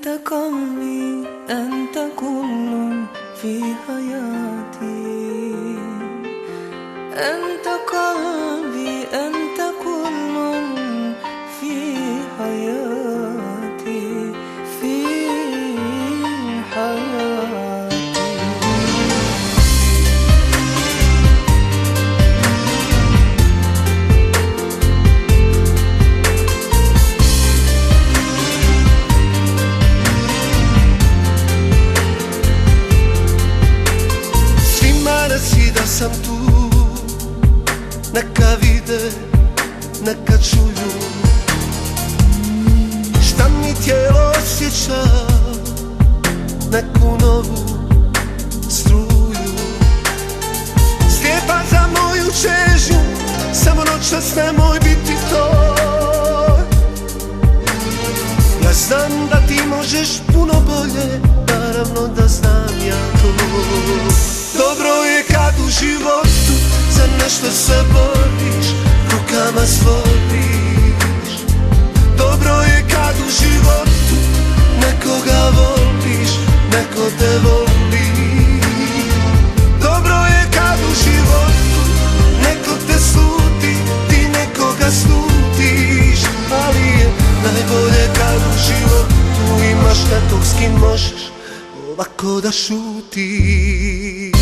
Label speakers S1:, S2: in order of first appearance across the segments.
S1: أنت قلبي أنت كل في حياتي. أنت قلبي أنت كل في حياتي في حياتي.
S2: Da sam tu, neka vide, neka čuju šta mi tijelo osjeća, neku novu struju. Slijepa za moju čežnju, samo noćas nemoj biti to. Ja znam da ti možeš puno bolje, naravno da znam ja to. Dobro je kad u životu za nešto se boriš, rukama stvoriš. Dobro je kad u životu nekoga voliš, neko te voli. Dobro je kad u životu neko te sluti, ti nekoga slutiš. Ali je najbolje kad u životu imaš nekog s kim možeš ovako da šutiš.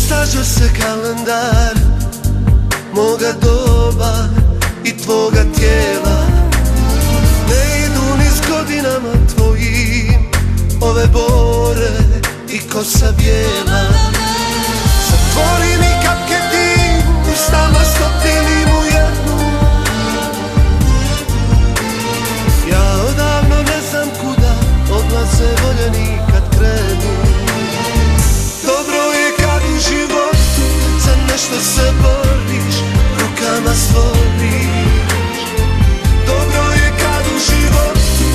S2: Slaže se kalendar moga doba i tvoga tijela. Ne idu ni s godinama tvojim ove bore i kosa bijela. Zatvori mi kapke tim, ustama stopilim u jednu. Ja odavno ne znam kuda odlaze voljeni kad krenu. Nešto se boriš, rukama stvoriš. Dobro je kad u životu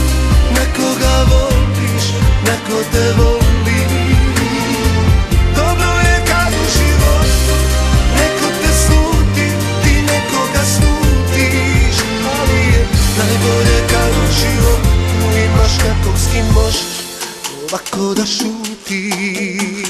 S2: nekoga voliš, neko te voli. Dobro je kad u životu neko te sluti, ti nekoga slutiš. Ali je najbolje kad u životu imaš nekog s kim možeš ovako da šutiš.